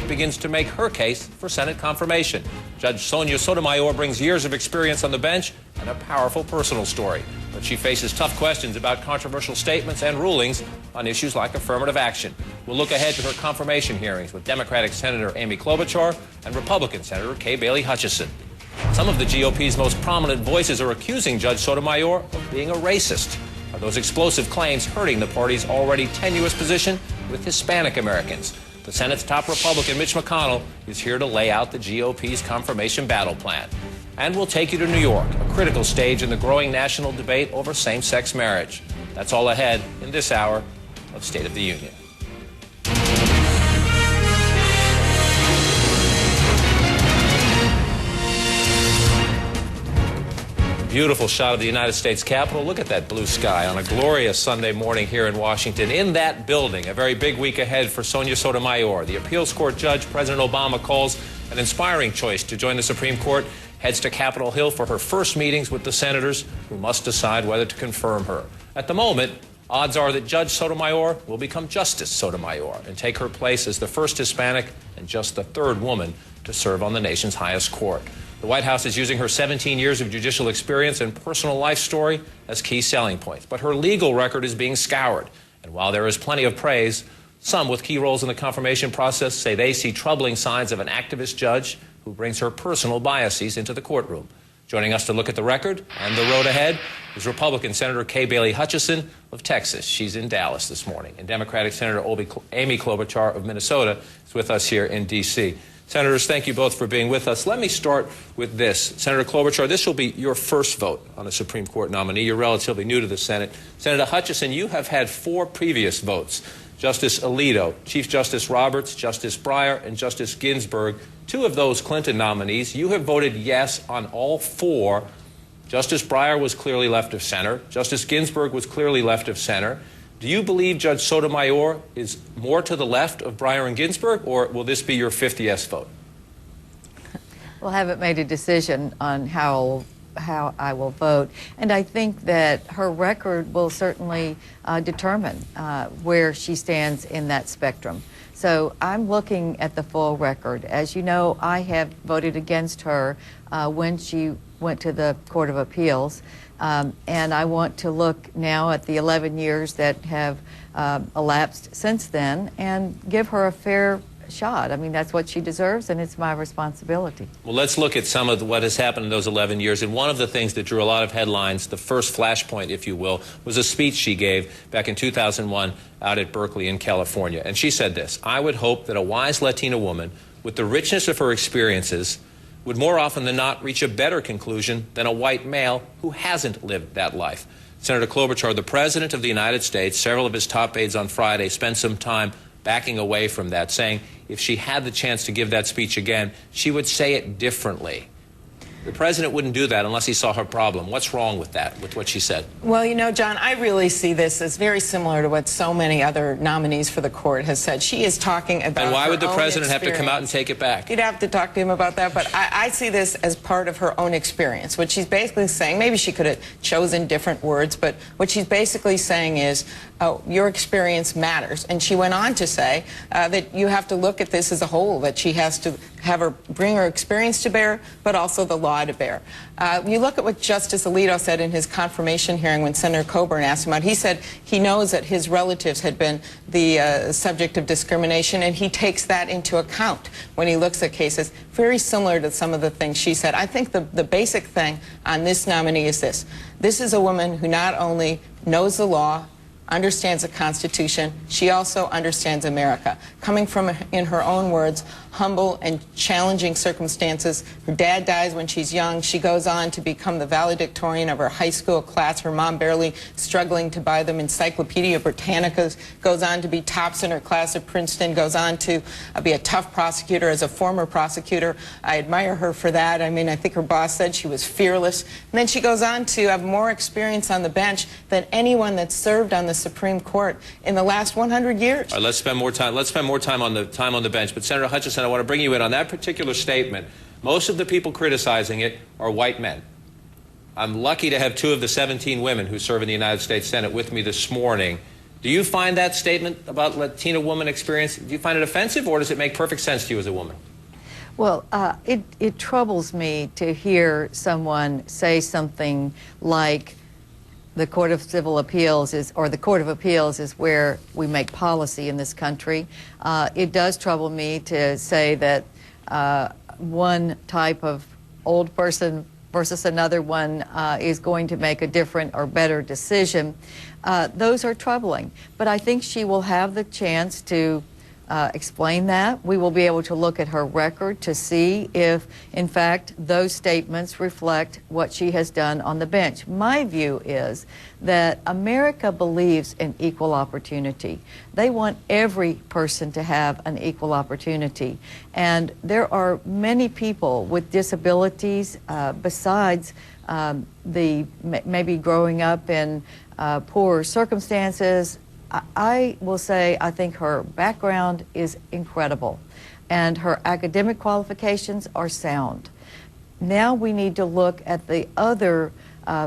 begins to make her case for Senate confirmation. Judge Sonia Sotomayor brings years of experience on the bench and a powerful personal story. But she faces tough questions about controversial statements and rulings on issues like affirmative action. We'll look ahead to her confirmation hearings with Democratic Senator Amy Klobuchar and Republican Senator Kay Bailey Hutchison. Some of the GOP's most prominent voices are accusing Judge Sotomayor of being a racist. Are those explosive claims hurting the party's already tenuous position with Hispanic Americans? The Senate's top Republican, Mitch McConnell, is here to lay out the GOP's confirmation battle plan. And we'll take you to New York, a critical stage in the growing national debate over same-sex marriage. That's all ahead in this hour of State of the Union. Beautiful shot of the United States Capitol. Look at that blue sky on a glorious Sunday morning here in Washington. In that building, a very big week ahead for Sonia Sotomayor. The appeals court judge President Obama calls an inspiring choice to join the Supreme Court, heads to Capitol Hill for her first meetings with the senators who must decide whether to confirm her. At the moment, odds are that Judge Sotomayor will become Justice Sotomayor and take her place as the first Hispanic and just the third woman to serve on the nation's highest court. The White House is using her 17 years of judicial experience and personal life story as key selling points. But her legal record is being scoured. And while there is plenty of praise, some with key roles in the confirmation process say they see troubling signs of an activist judge who brings her personal biases into the courtroom. Joining us to look at the record and the road ahead is Republican Senator Kay Bailey Hutchison of Texas. She's in Dallas this morning. And Democratic Senator Amy Klobuchar of Minnesota is with us here in D.C. Senators, thank you both for being with us. Let me start with this. Senator Klobuchar, this will be your first vote on a Supreme Court nominee. You're relatively new to the Senate. Senator Hutchison, you have had 4 previous votes. Justice Alito, Chief Justice Roberts, Justice Breyer, and Justice Ginsburg, 2 of those Clinton nominees. You have voted yes on all 4. Justice Breyer was clearly left of center. Justice Ginsburg was clearly left of center. Do you believe Judge Sotomayor is more to the left of Breyer and Ginsburg, or will this be your 5th yes vote? Well, I haven't made a decision on how I will vote, and I think that her record will certainly determine where she stands in that spectrum. So I'm looking at the full record. As you know, I have voted against her when she went to the Court of Appeals. And I want to look now at the 11 years that have elapsed since then and give her a fair shot. I mean, that's what she deserves, and it's my responsibility. Well, let's look at some of what has happened in those 11 years. And one of the things that drew a lot of headlines, the first flashpoint, if you will, was a speech she gave back in 2001 out at Berkeley in California. And she said this: "I would hope that a wise Latina woman, with the richness of her experiences, would more often than not reach a better conclusion than a white male who hasn't lived that life." Senator Klobuchar, the President of the United States, several of his top aides on Friday spent some time backing away from that, saying if she had the chance to give that speech again, she would say it differently. The president wouldn't do that unless he saw her problem. What's wrong with that, with what she said? Well, you know, John, I really see this as very similar to what so many other nominees for the court has said. She is talking about And why would the president have to come out experience. and take it back? You'd have to talk to him about that, but I see this as part of her own experience. What she's basically saying, maybe she could have chosen different words, but what she's basically saying is, your experience matters. And she went on to say that you have to look at this as a whole, that she has to have her bring her experience to bear, but also the law to bear. You look at what Justice Alito said in his confirmation hearing when Senator Coburn asked him out. He said he knows that his relatives had been the subject of discrimination, and he takes that into account when he looks at cases. Very similar to some of the things she said. I think the basic thing on this nominee is this. This is a woman who not only knows the law, understands the Constitution, she also understands America. Coming from, in her own words, humble and challenging circumstances. Her dad dies when she's young. She goes on to become the valedictorian of her high school class. Her mom barely struggling to buy them Encyclopedia Britannicas. Goes on to be tops in her class at Princeton. Goes on to be a tough prosecutor as a former prosecutor. I admire her for that. I mean, I think her boss said she was fearless. And then she goes on to have more experience on the bench than anyone that's served on the Supreme Court in the last 100 years. All right, let's spend more time. Let's spend more time on the bench. But Senator Hutchison, I want to bring you in on that particular statement. Most of the people criticizing it are white men. I'm lucky to have 2 of the 17 women who serve in the United States Senate with me this morning. Do you find that statement about Latina woman experience, do you find it offensive, or does it make perfect sense to you as a woman? Well, it troubles me to hear someone say something like the Court of Civil Appeals is, or the Court of Appeals is where we make policy in this country. It does trouble me to say that one type of old person versus another one is going to make a different or better decision. Those are troubling. But I think she will have the chance to explain that. We will be able to look at her record to see if, in fact, those statements reflect what she has done on the bench. My view is that America believes in equal opportunity. They want every person to have an equal opportunity. And there are many people with disabilities besides maybe growing up in poor circumstances. I will say I think her background is incredible and her academic qualifications are sound. Now we need to look at the other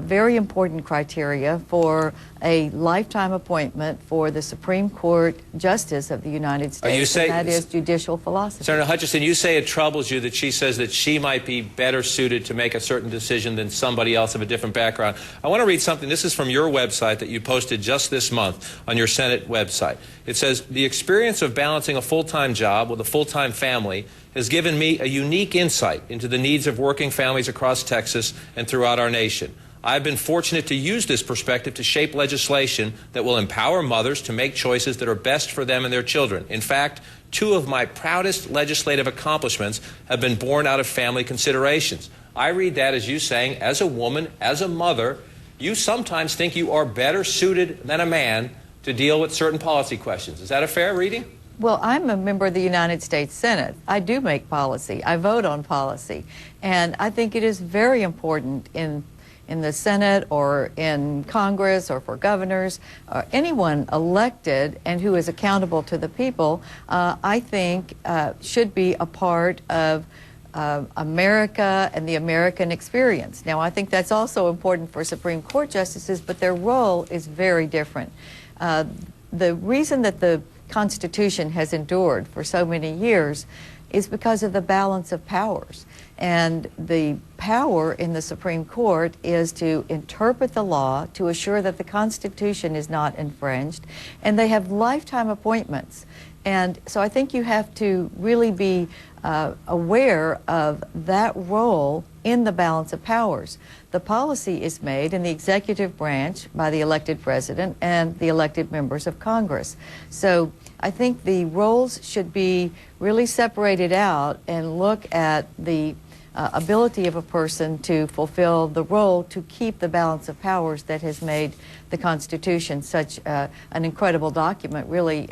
very important criteria for a lifetime appointment for the Supreme Court Justice of the United States, and that is judicial philosophy. Senator Hutchison, you say it troubles you that she says that she might be better suited to make a certain decision than somebody else of a different background. I want to read something. This is from your website that you posted just this month on your Senate website. It says, "The experience of balancing a full-time job with a full-time family has given me a unique insight into the needs of working families across Texas and throughout our nation. I've been fortunate to use this perspective to shape legislation that will empower mothers to make choices that are best for them and their children. In fact, two of my proudest legislative accomplishments have been born out of family considerations." I read that as you saying, as a woman, as a mother, you sometimes think you are better suited than a man to deal with certain policy questions. Is that a fair reading? Well, I'm a member of the United States Senate. I do make policy. I vote on policy. And I think it is very important in the Senate or in Congress or for governors or anyone elected and who is accountable to the people, I think should be a part of America and the American experience. Now, I think that's also important for Supreme Court justices, but their role is very different. The reason that the Constitution has endured for so many years is because of the balance of powers. And the power in the Supreme Court is to interpret the law to assure that the Constitution is not infringed, and they have lifetime appointments. And so I think you have to really be aware of that role in the balance of powers. The policy is made in the executive branch by the elected president and the elected members of Congress. So I think the roles should be really separated out and look at the ability of a person to fulfill the role to keep the balance of powers that has made the Constitution such an incredible document really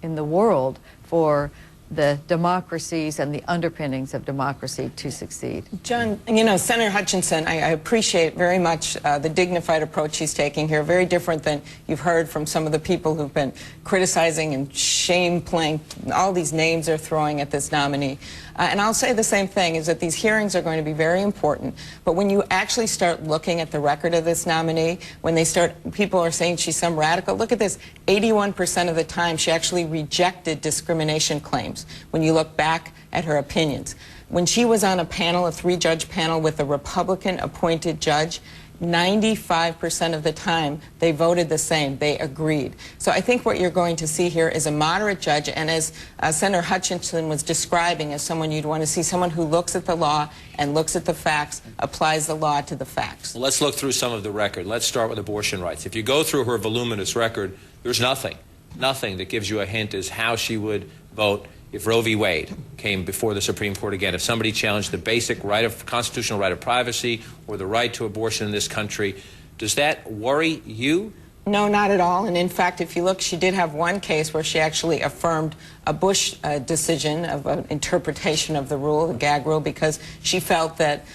in the world for the democracies and the underpinnings of democracy to succeed. John, you know, Senator Hutchison, I appreciate very much the dignified approach he's taking here, very different than you've heard from some of the people who've been criticizing and shame-playing all these names they're throwing at this nominee. And I'll say the same thing, is that these hearings are going to be very important, but when you actually start looking at the record of this nominee, when they start, people are saying she's some radical, look at this, 81% of the time she actually rejected discrimination claims when you look back at her opinions. When she was on a panel, a 3-judge panel with a Republican-appointed judge, 95% of the time they voted the same. They agreed. So I think what you're going to see here is a moderate judge, and as Senator Hutchison was describing, as someone you'd want to see, someone who looks at the law and looks at the facts, applies the law to the facts. Well, let's look through some of the record. Let's start with abortion rights. If you go through her voluminous record, there's nothing that gives you a hint as how she would vote if Roe v. Wade came before the Supreme Court again, if somebody challenged the basic constitutional right of privacy or the right to abortion in this country. Does that worry you? No, not at all. And in fact, if you look, she did have one case where she actually affirmed a Bush decision of an interpretation of the rule, the gag rule, because she felt that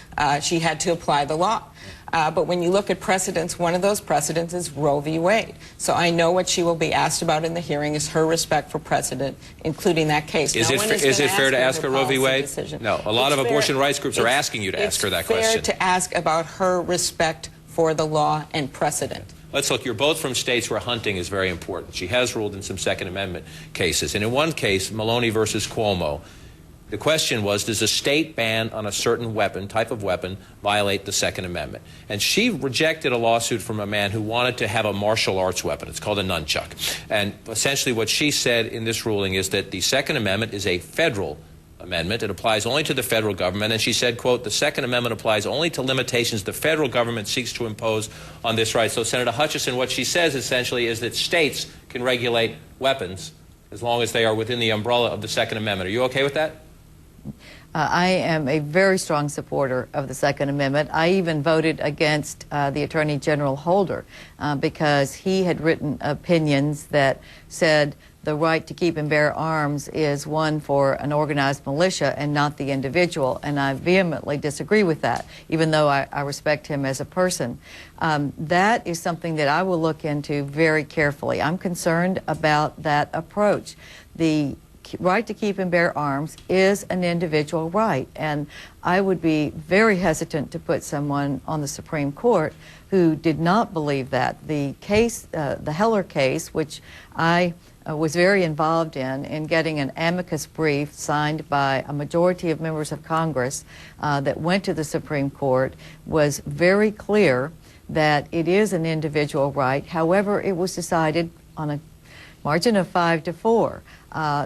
she had to apply the law. But when you look at precedents, one of those precedents is Roe v. Wade. So I know what she will be asked about in the hearing is her respect for precedent, including that case. Is it fair to ask her Roe v. Wade? No, a lot of abortion rights groups are asking you to ask her that question. It's fair to ask about her respect for the law and precedent. Let's look. You're both from states where hunting is very important. She has ruled in some Second Amendment cases. And in one case, Maloney versus Cuomo, the question was, does a state ban on a certain weapon, type of weapon, violate the Second Amendment? And she rejected a lawsuit from a man who wanted to have a martial arts weapon. It's called a nunchuck. And essentially what she said in this ruling is that the Second Amendment is a federal amendment. It applies only to the federal government. And she said, quote, the Second Amendment applies only to limitations the federal government seeks to impose on this right. So Senator Hutchison, what she says essentially is that states can regulate weapons as long as they are within the umbrella of the Second Amendment. Are you okay with that? I am a very strong supporter of the Second Amendment. I even voted against the Attorney General Holder because he had written opinions that said the right to keep and bear arms is one for an organized militia and not the individual, and I vehemently disagree with that, even though I respect him as a person. That is something that I will look into very carefully. I'm concerned about that approach. The right to keep and bear arms is an individual right, and I would be very hesitant to put someone on the Supreme Court who did not believe that. The case, the Heller case, which I was very involved in getting an amicus brief signed by a majority of members of Congress that went to the Supreme Court, was very clear that it is an individual right. However, it was decided on a margin of 5-4.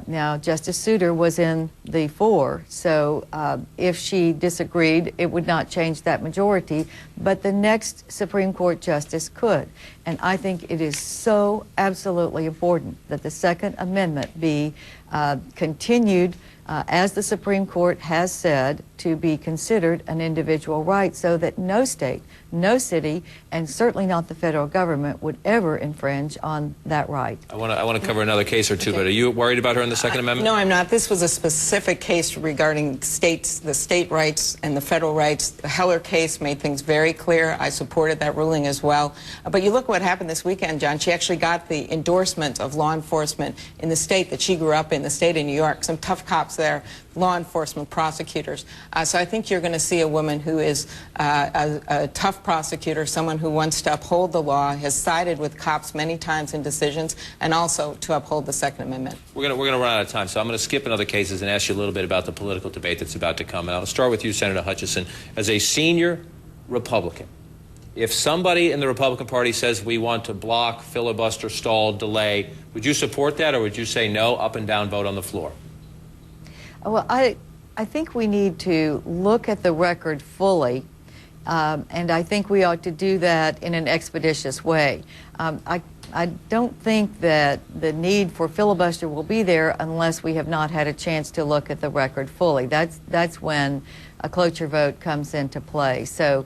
Now, Justice Souter was in the 4, so if she disagreed, it would not change that majority, but the next Supreme Court justice could. And I think it is so absolutely important that the Second Amendment be continued, as the Supreme Court has said, to be considered an individual right, so that no state, no city, and certainly not the federal government would ever infringe on that right. I want to cover another case or two, but are you worried about her in the Second Amendment? No, I'm not. This was a specific case regarding states, the state rights and the federal rights. The Heller case made things very clear. I supported that ruling as well. But you look what happened this weekend, John. She actually got the endorsement of law enforcement in the state that she grew up in, the state of New York. Some tough cops there, law enforcement, prosecutors. So I think you're going to see a woman who is a tough prosecutor, someone who wants to uphold the law, has sided with cops many times in decisions, and also to uphold the Second Amendment. We're going to run out of time, so I'm going to skip in other cases and ask you a little bit about the political debate that's about to come. And I'll start with you, Senator Hutchison. As a senior Republican, if somebody in the Republican Party says we want to block, filibuster, stall, delay, would you support that, or would you say no, up and down vote on the floor? Well, I think we need to look at the record fully, and I think we ought to do that in an expeditious way. I don't think that the need for filibuster will be there unless we have not had a chance to look at the record fully. That's when a cloture vote comes into play. So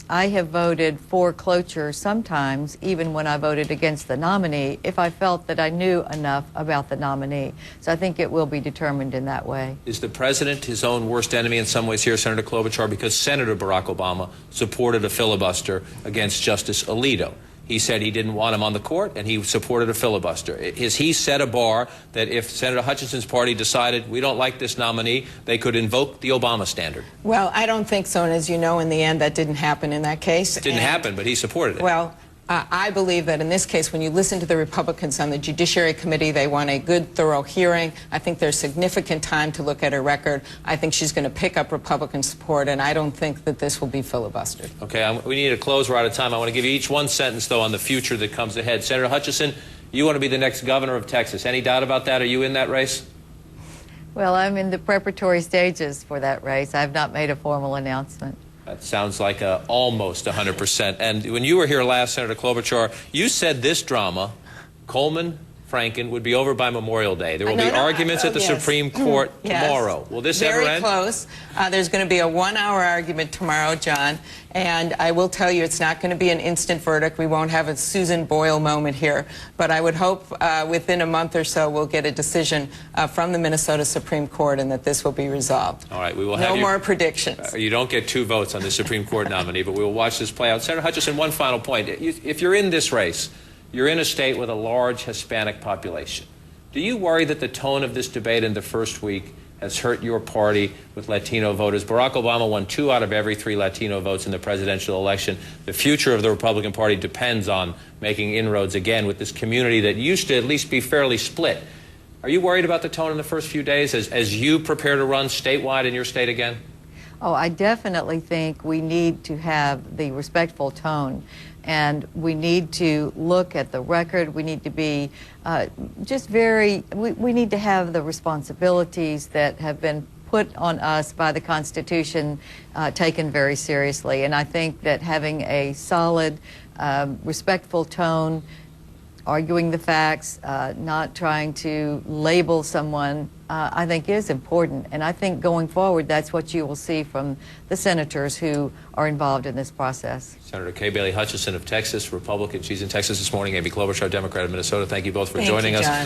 I have voted for cloture sometimes, even when I voted against the nominee, if I felt that I knew enough about the nominee. So I think it will be determined in that way. Is the president his own worst enemy in some ways here, Senator Klobuchar, because Senator Barack Obama supported a filibuster against Justice Alito? He said he didn't want him on the court, and he supported a filibuster. Has he set a bar that if Senator Hutchison's party decided we don't like this nominee, they could invoke the Obama standard? Well, I don't think so, and as you know, in the end, that didn't happen in that case. It didn't happen, but he supported it. Well, I believe that in this case, when you listen to the Republicans on the Judiciary Committee, they want a good, thorough hearing. I think there's significant time to look at her record. I think she's going to pick up Republican support, and I don't think that this will be filibustered. Okay, we need to close. We're out of time. I want to give you each one sentence, though, on the future that comes ahead. Senator Hutchison, you want to be the next governor of Texas. Any doubt about that? Are you in that race? Well, I'm in the preparatory stages for that race. I've not made a formal announcement. That sounds like almost 100%. And when you were here last, Senator Klobuchar, you said this drama, Coleman, Franken, would be over by Memorial Day. There will be arguments at the Supreme Court tomorrow. Will this ever end? Very close. There's going to be a 1-hour argument tomorrow, John. And I will tell you, it's not going to be an instant verdict. We won't have a Susan Boyle moment here. But I would hope within a month or so we'll get a decision from the Minnesota Supreme Court and that this will be resolved. All right, we will have no more predictions. You don't get 2 votes on the Supreme Court nominee, but we will watch this play out. Senator Hutchison, one final point. If you're in this race, you're in a state with a large Hispanic population. Do you worry that the tone of this debate in the first week has hurt your party with Latino voters. Barack Obama won 2 out of every 3 Latino votes in the presidential election. The future of the Republican Party depends on making inroads again with this community that used to at least be fairly split. Are you worried about the tone in the first few days as you prepare to run statewide in your state again? Oh, I definitely think we need to have the respectful tone, and we need to look at the record. We need to be we need to have the responsibilities that have been put on us by the Constitution taken very seriously. And I think that having a solid, respectful tone, arguing the facts, not trying to label someone, I think is important. And I think going forward, that's what you will see from the senators who are involved in this process. Senator Kay Bailey Hutchison of Texas, Republican. She's in Texas this morning. Amy Klobuchar, Democrat of Minnesota. Thank you both for joining us. John.